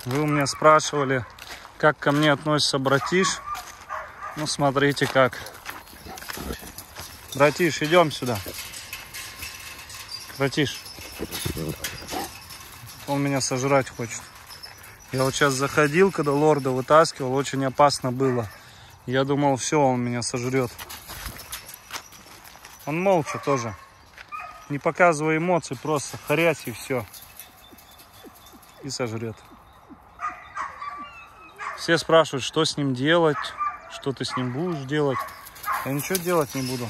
Вы у меня спрашивали, как ко мне относится братиш. Ну, смотрите как. Братиш, идем сюда. Братиш. Он меня сожрать хочет. Я вот сейчас заходил, когда лорда вытаскивал, очень опасно было. Я думал, все, он меня сожрет. Он молча тоже. Не показывая эмоций, просто хрясь и все. И сожрет. Все спрашивают, что с ним делать, что ты с ним будешь делать. Я ничего делать не буду.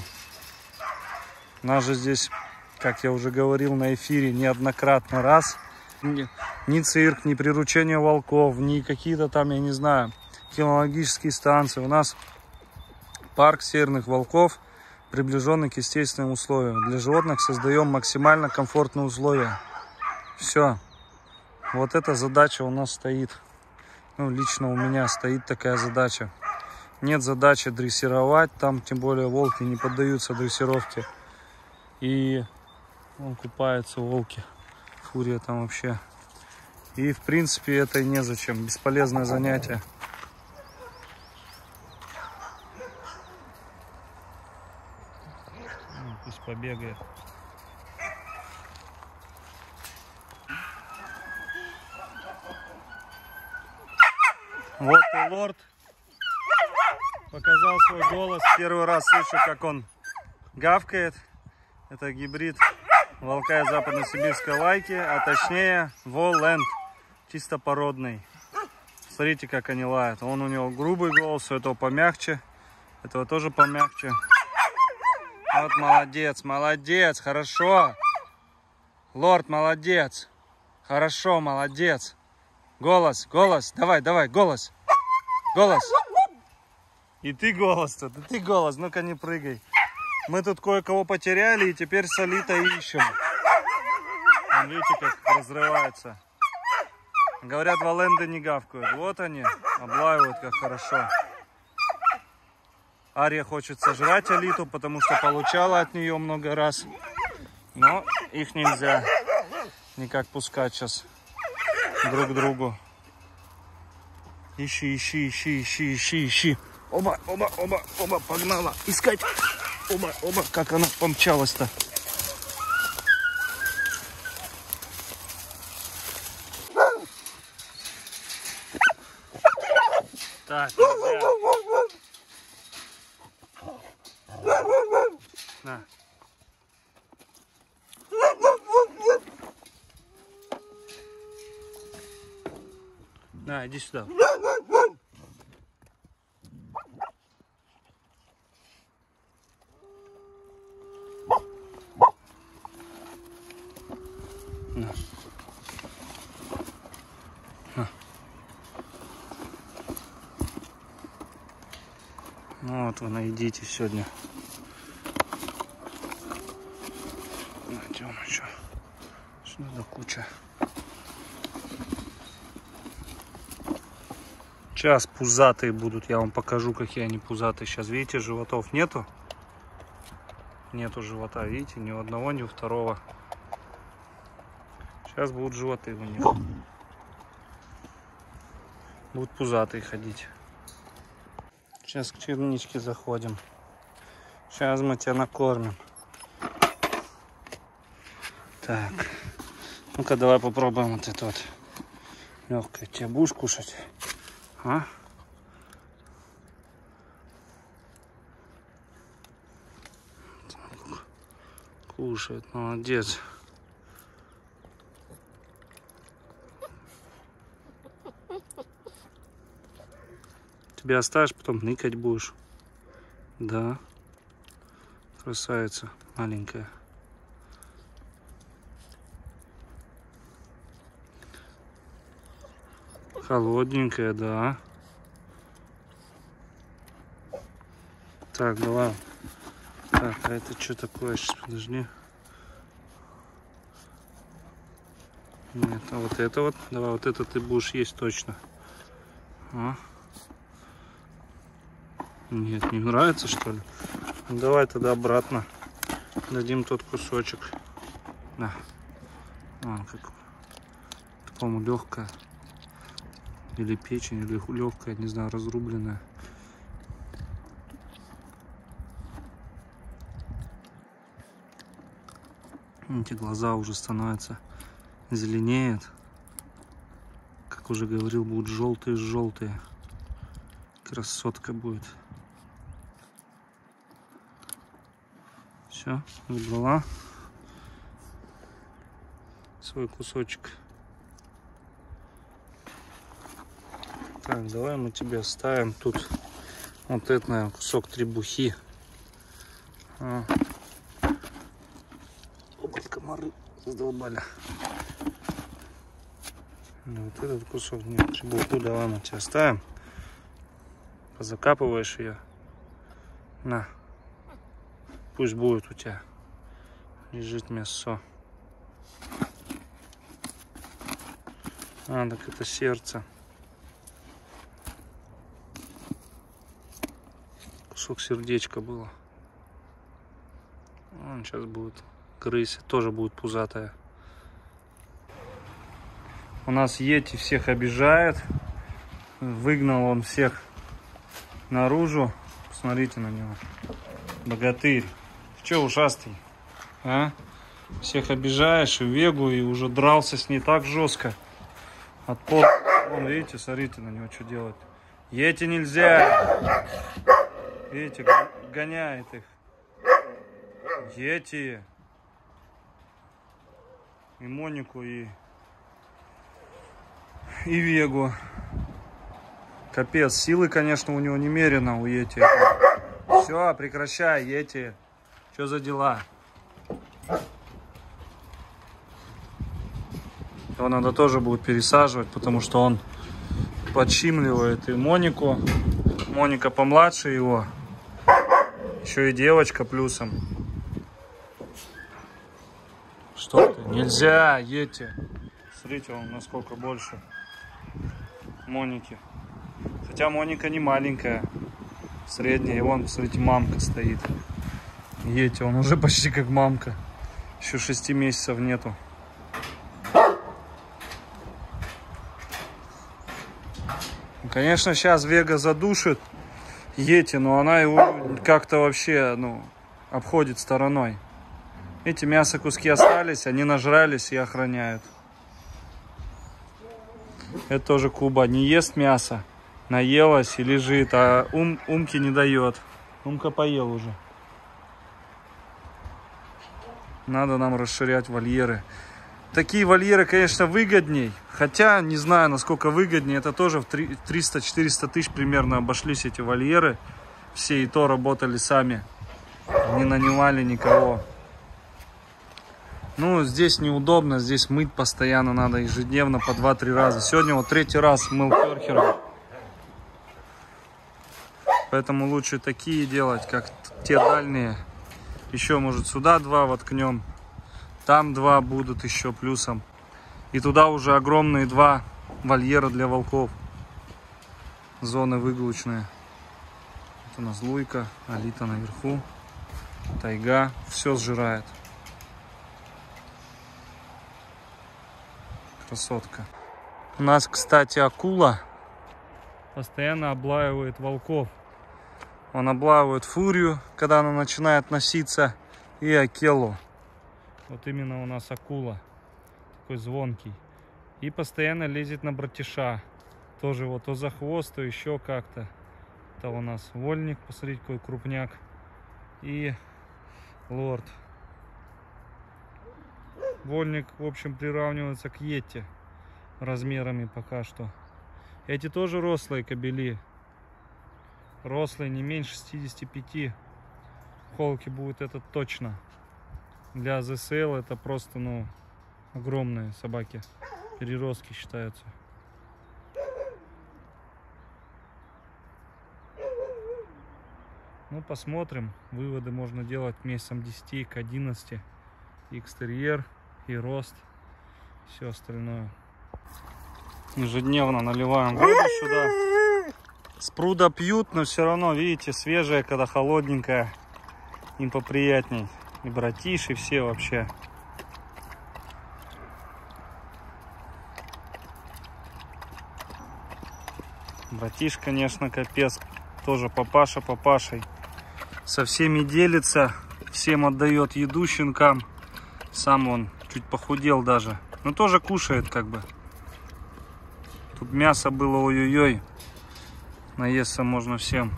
У нас же здесь, как я уже говорил на эфире неоднократно раз, ни цирк, ни приручение волков, ни какие-то там, я не знаю, кинологические станции. У нас парк северных волков, приближенный к естественным условиям. Для животных создаем максимально комфортные условия. Все. Вот эта задача у нас стоит. Ну, лично у меня стоит такая задача. Нет задачи дрессировать. Там, тем более, волки не поддаются дрессировке. И он купается, волки. Фурия там вообще. И, в принципе, это и незачем. Бесполезное занятие. Ну, пусть побегает. Вот и лорд показал свой голос. Первый раз слышу, как он гавкает. Это гибрид волка из западно-сибирской лайки, а точнее Воленд, чисто породный. Смотрите, как они лают. Он у него грубый голос, у этого помягче, этого тоже помягче. Вот молодец, молодец, хорошо. Лорд, молодец. Хорошо, молодец. Голос, голос, давай, давай, голос. Голос. И ты голос-то, ты голос, ну-ка не прыгай. Мы тут кое-кого потеряли и теперь Солита ищем. Вон, видите, как разрывается. Говорят, воленды не гавкают. Вот они, облаивают как хорошо. Ария хочет сожрать Алиту, потому что получала от нее много раз. Но их нельзя никак пускать сейчас друг к другу. Ищи, ищи, ищи, ищи, ищи, ищи. Оба, оба, оба, оба, погнала искать. Оба, оба, как она помчалась-то. Так, на. На, иди сюда. На. На. Ну вот вы наедите сегодня. Найдем еще. Сюда куча. Сейчас пузатые будут. Я вам покажу, какие они пузатые. Сейчас, видите, животов нету. Нету живота, видите, ни у одного, ни у второго. Сейчас будут животы у них. Будут пузатые ходить. Сейчас к черничке заходим. Сейчас мы тебя накормим. Так. Ну-ка, давай попробуем вот это вот. Легкое. Тебя будешь кушать? А? Кушает, молодец. Тебя оставишь, потом ныкать будешь. Да. Красавица маленькая. Холодненькая, да. Так, давай. Так, а это что такое? Сейчас, подожди. Нет, а вот это вот. Давай, вот это ты будешь есть точно. А? Нет, не нравится, что ли? Ну, давай тогда обратно. Дадим тот кусочек. Да. А, как... По-моему, легкая. Или печень, или легкая, не знаю, разрубленная. Эти глаза уже становятся, зеленеют. Как уже говорил, будут желтые-желтые. Красотка будет. Все, забрала свой кусочек. Так, давай мы тебе оставим тут вот этот, наверное, кусок требухи. Оба комары задолбали. Вот этот кусок, нет, требуху давай мы тебе оставим. Позакапываешь ее. На. Пусть будет у тебя. Лежит мясо. А, так это сердце. Кусок сердечка было. Он сейчас будет грызть. Тоже будет пузатая. У нас Йети всех обижает. Выгнал он всех наружу. Посмотрите на него. Богатырь. Ты че, ушастый? А? Всех обижаешь, и Вегу, и уже дрался с ней так жестко. От пола. Вон, видите, смотрите на него, что делать. Йети нельзя. Видите, гоняет их. Йети. И Монику, и Вегу. Капец, силы, конечно, у него немерено, у Йети. Все, прекращай, Йети. Что за дела? Его надо тоже будет пересаживать, потому что он подщимливает и Монику. Моника помладше его. Еще и девочка плюсом. Что ты? Нельзя, Йети. Смотрите, он насколько больше Моники. Хотя Моника не маленькая. Средняя. И вон, смотрите, мамка стоит. Йети, он уже почти как мамка. Еще 6 месяцев нету. Конечно, сейчас Вега задушит Йети, но она его как-то вообще, ну, обходит стороной. Эти мясо куски остались, они нажрались и охраняют. Это тоже Куба. Не ест мясо, наелась и лежит, а Умке не дает. Умка поел уже. Надо нам расширять вольеры. Такие вольеры, конечно, выгодней. Хотя, не знаю, насколько выгоднее. Это тоже в 300-400 тысяч примерно обошлись эти вольеры. Все и то работали сами. Не нанимали никого. Ну, здесь неудобно. Здесь мыть постоянно надо ежедневно по 2-3 раза. Сегодня вот 3-й раз мыл керхером. Поэтому лучше такие делать, как те дальние. Еще, может, сюда 2 воткнем. Там 2 будут еще плюсом. И туда уже огромные 2 вольера для волков. Зоны выгулочные. Вот у нас Луйка, Алита наверху. Тайга. Все сжирает. Красотка. У нас, кстати, акула постоянно облаивает волков. Он облаивает Фурию, когда она начинает носиться, и Акелу. Вот именно у нас акула. Такой звонкий. И постоянно лезет на братиша. Тоже вот то за хвост, то еще как-то. Это у нас вольник, посмотрите, какой крупняк. И лорд. Вольник, в общем, приравнивается к Йети размерами пока что. Эти тоже рослые кобели. Рослые, не меньше 65. Холки будет это точно. Для ЗСЛ это просто, ну, огромные собаки. Переростки считаются. Ну, посмотрим. Выводы можно делать месяцам 10 к 11. И экстерьер, и рост, все остальное. Ежедневно наливаем воду сюда. С пруда пьют, но все равно, видите, свежая, когда холодненькая, им поприятней. И братиши все вообще. Братиш, конечно, капец. Тоже папаша папашей. Со всеми делится. Всем отдает еду щенкам. Сам он чуть похудел даже. Но тоже кушает как бы. Тут мясо было ой-ой-ой. Наесться можно всем.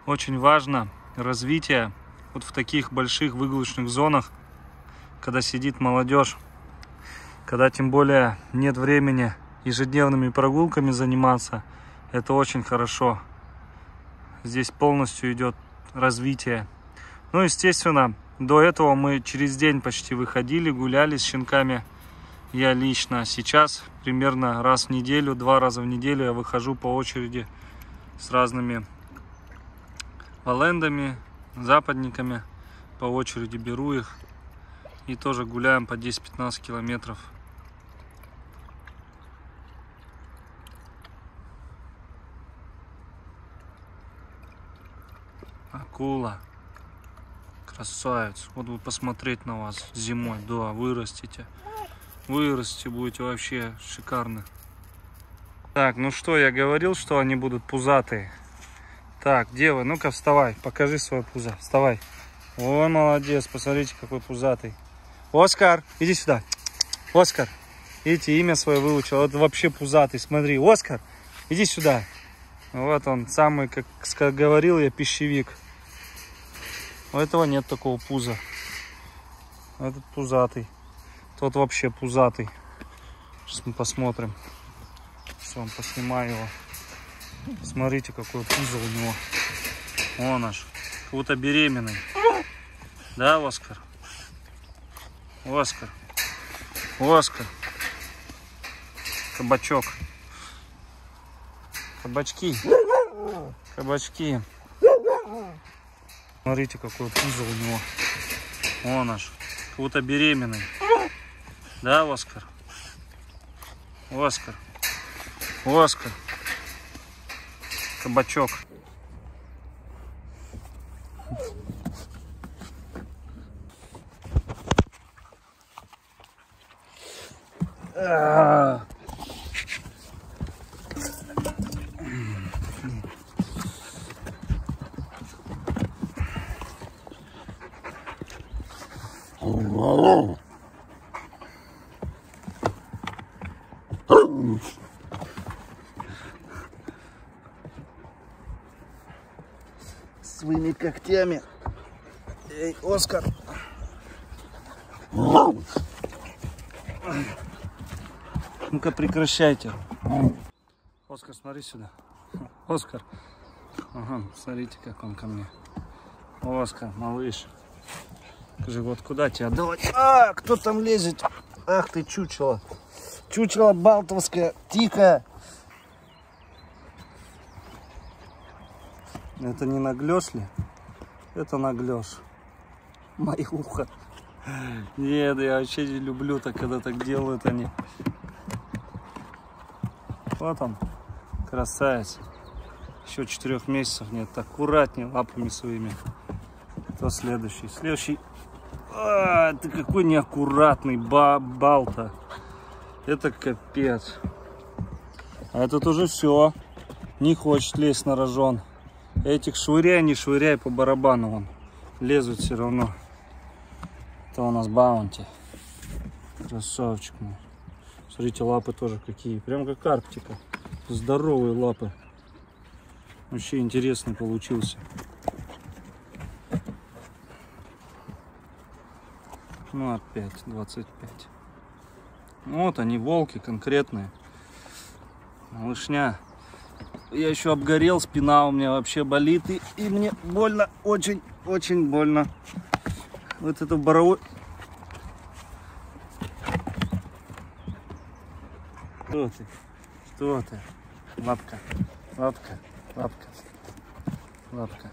Очень важно развитие вот в таких больших выгрузочных зонах, когда сидит молодежь, когда тем более нет времени ежедневными прогулками заниматься. Это очень хорошо. Здесь полностью идет развитие. Ну, естественно, до этого мы через день почти выходили, гуляли с щенками. Я лично. Сейчас примерно раз в неделю, 2 раза в неделю я выхожу по очереди с разными валендами, западниками. По очереди беру их. И тоже гуляем по 10-15 километров. Акула. Красавец. Вот бы посмотреть на вас зимой. Да, вырастите. Вырастите, будете вообще шикарно. Так, ну что, я говорил, что они будут пузатые. Так, дева, ну-ка вставай. Покажи свое пузо. Вставай. О, молодец. Посмотрите, какой пузатый. Оскар, иди сюда. Оскар. Видите, имя свое выучил. Вот вообще пузатый. Смотри, Оскар, иди сюда. Вот он, самый, как говорил я, пищевик. У этого нет такого пуза. Этот пузатый. Тот вообще пузатый. Сейчас мы посмотрим. Сейчас вам поснимаю его. Смотрите, какое пузо у него. Он аж. Как будто беременный. Да, Оскар? Оскар. Оскар. Кабачок. Кабачки. Кабачки. Смотрите, какое пузо у него. Он аж. Как будто беременный. Да, Оскар? Оскар. Оскар. Кабачок. Своими когтями. Эй, Оскар. Ну-ка прекращайте. Оскар, смотри сюда. Оскар. Ага, смотрите, как он ко мне. Оскар, малыш. Скажи, вот куда тебя отдавать? А, кто там лезет? Ах ты, чучело. Чучело балтовское. Тихо. Это не наглёшь ли? Это наглёшь. Мои ухо. Нет, я вообще не люблю так, когда так делают они. Вот он, красавец. Еще 4 месяцев нет. Аккуратнее лапами своими. Кто следующий? Следующий. А, ты какой неаккуратный балта. Это капец. А этот уже все. Не хочет лезть на рожон. Этих швыряй, не швыряй, по барабану вон. Лезут все равно. Это у нас баунти. Красавчик мой. Смотрите, лапы тоже какие. Прям как Арктика. Здоровые лапы. Вообще интересный получился. Ну опять 25. Вот они, волки конкретные. Малышня. Я еще обгорел, спина у меня вообще болит. И мне больно, очень больно. Вот это боровой. Что ты? Что ты? Лапка, лапка, лапка, лапка,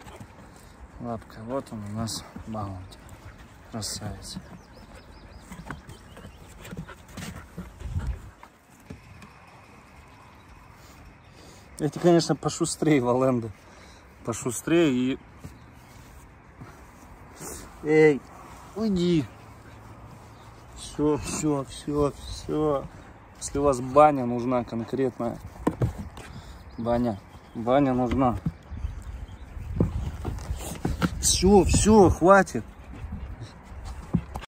лапка. Вот он у нас баунти. Красавец. Эти, конечно, пошустрее валенды. Пошустрее и Эй, уйди. Все, все, все, все. Если у вас баня нужна конкретная, баня нужна. Все, все, хватит.